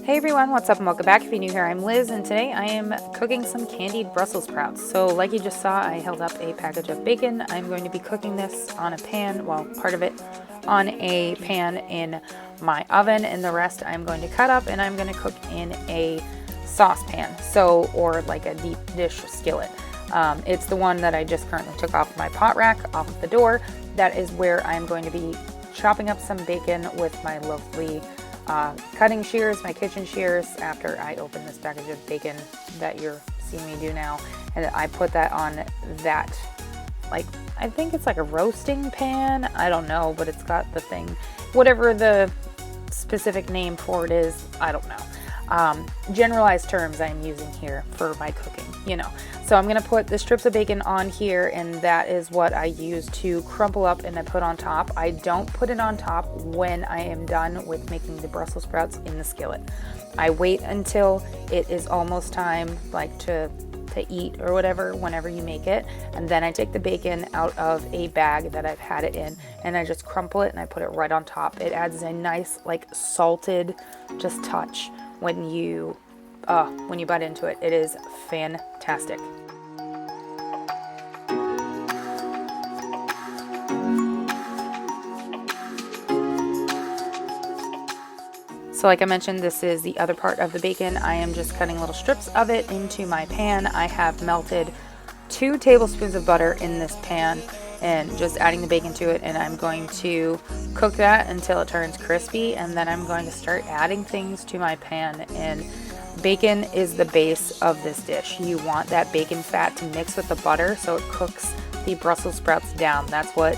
Hey everyone, what's up and welcome back. If you're new here, I'm Liz, and today I am cooking some candied Brussels sprouts. So like you just saw, I held up a package of bacon. I'm going to be cooking this on a pan, well, part of it on a pan in my oven, and the rest I'm going to cut up and I'm going to cook in a saucepan, or like a deep dish skillet. It's the one that I just currently took off my pot rack, off of the door. That is where I'm going to be chopping up some bacon with my lovely cutting shears, my kitchen shears, after I open this package of bacon that you're seeing me do now. And I put that on that, like, I think it's like a roasting pan. I don't know, but it's got the thing, whatever the specific name for it is, I don't know. Generalized terms I'm using here for my cooking, you know. So I'm going to put the strips of bacon on here, and that is what I use to crumple up and I put on top. I don't put it on top when I am done with making the Brussels sprouts in the skillet. I wait until it is almost time, like to eat or whatever, whenever you make it, and then I take the bacon out of a bag that I've had it in, and I just crumple it and I put it right on top. It adds a nice, like, salted just touch when you bite into it. It is fantastic. So like I mentioned, this is the other part of the bacon. I am just cutting little strips of it into my pan. I have melted 2 tablespoons of butter in this pan and just adding the bacon to it, and I'm going to cook that until it turns crispy, and then I'm going to start adding things to my pan. And bacon is the base of this dish. You want that bacon fat to mix with the butter so it cooks the Brussels sprouts down. That's what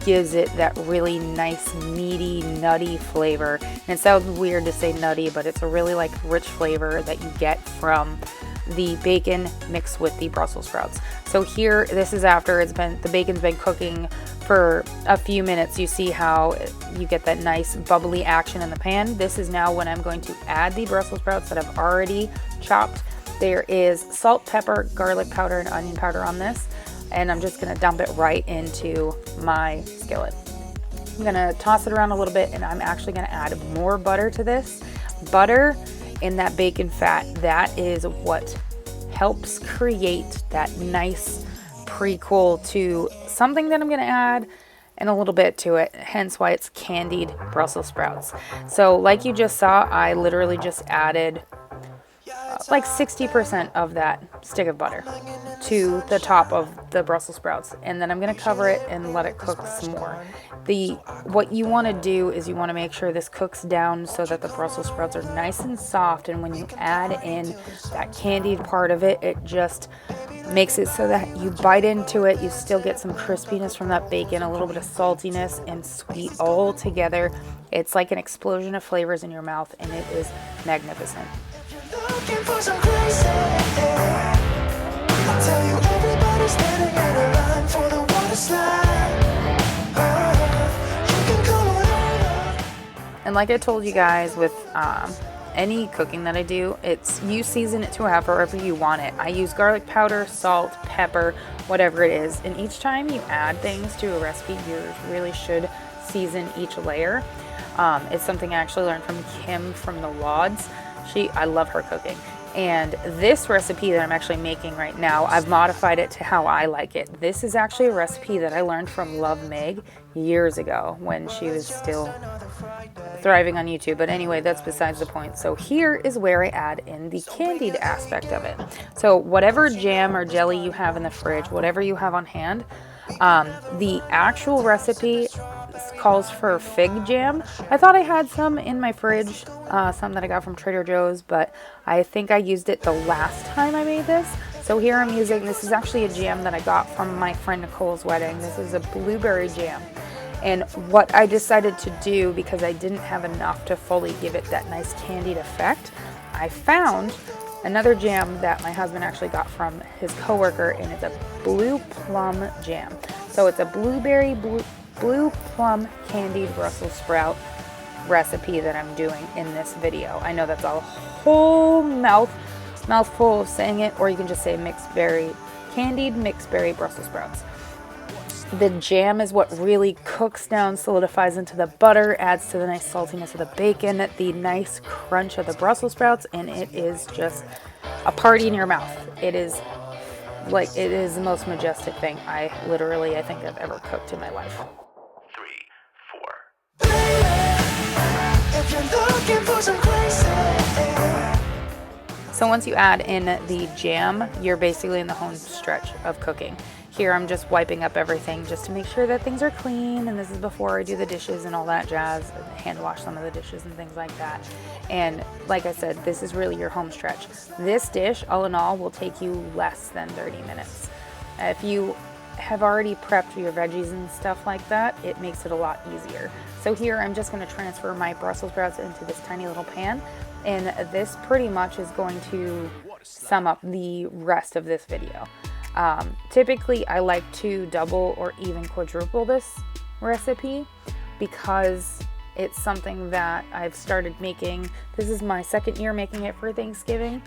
gives it that really nice, meaty, nutty flavor. And it sounds weird to say nutty, but it's a really like rich flavor that you get from the bacon mixed with the Brussels sprouts. So here, this is after the bacon's been cooking for a few minutes. You see how you get that nice bubbly action in the pan. This is now when I'm going to add the Brussels sprouts that I've already chopped. There is salt, pepper, garlic powder, and onion powder on this, and I'm just going to dump it right into my skillet. I'm going to toss it around a little bit, and I'm actually going to add more butter to this. Butter in that bacon fat, that is what helps create that nice prequel to something that I'm going to add and a little bit to it, hence why it's candied Brussels sprouts. So like you just saw, I literally just added like 60% of that stick of butter to the top of the Brussels sprouts, and then I'm going to cover it and let it cook some more. What you want to do is you want to make sure this cooks down so that the Brussels sprouts are nice and soft, and when you add in that candied part of it, it just makes it so that you bite into it, you still get some crispiness from that bacon, a little bit of saltiness and sweet all together. It's like an explosion of flavors in your mouth, and it is magnificent. Looking for some crazy, I tell you everybody's standing in a line for the water slide. You can come on over. And like I told you guys, with any cooking that I do, you season it to however you want it. I use garlic powder, salt, pepper, whatever it is, and each time you add things to a recipe, you really should season each layer. It's something I actually learned from Kim from the Wads. I love her cooking. And this recipe that I'm actually making right now, I've modified it to how I like it. This is actually a recipe that I learned from Love Meg years ago when she was still thriving on YouTube. But anyway, that's besides the point. So here is where I add in the candied aspect of it. So whatever jam or jelly you have in the fridge, whatever you have on hand, the actual recipe calls for fig jam. I thought I had some in my fridge, some that I got from Trader Joe's, but I think I used it the last time I made this. So here I'm using, this is actually a jam that I got from my friend Nicole's wedding. This is a blueberry jam. And what I decided to do, because I didn't have enough to fully give it that nice candied effect, I found another jam that my husband actually got from his coworker, and it's a blue plum jam. So it's a blueberry, blue plum candied Brussels sprout recipe that I'm doing in this video. I know that's a whole mouthful of saying it, or you can just say candied mixed berry Brussels sprouts. The jam is what really cooks down, solidifies into the butter, adds to the nice saltiness of the bacon, the nice crunch of the Brussels sprouts, and it is just a party in your mouth. It is the most majestic thing I think I've ever cooked in my life. 3, 4. If you're looking for some crazy. So once you add in the jam, you're basically in the home stretch of cooking. Here I'm just wiping up everything just to make sure that things are clean, and this is before I do the dishes and all that jazz, hand wash some of the dishes and things like that. And like I said, this is really your home stretch. This dish, all in all, will take you less than 30 minutes. If you have already prepped your veggies and stuff like that, it makes it a lot easier. So here I'm just going to transfer my Brussels sprouts into this tiny little pan, and this pretty much is going to sum up the rest of this video. Typically I like to double or even quadruple this recipe because it's something that I've started making. This is my second year making it for Thanksgiving,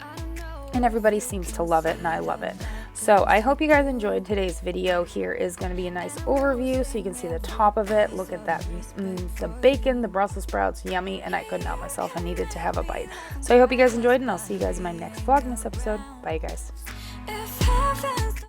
and everybody seems to love it, and I love it. So I hope you guys enjoyed today's video. Here is going to be a nice overview so you can see the top of it. Look at that, the bacon, the Brussels sprouts, yummy, and I couldn't help myself. I needed to have a bite. So I hope you guys enjoyed, and I'll see you guys in my next Vlogmas episode. Bye, you guys.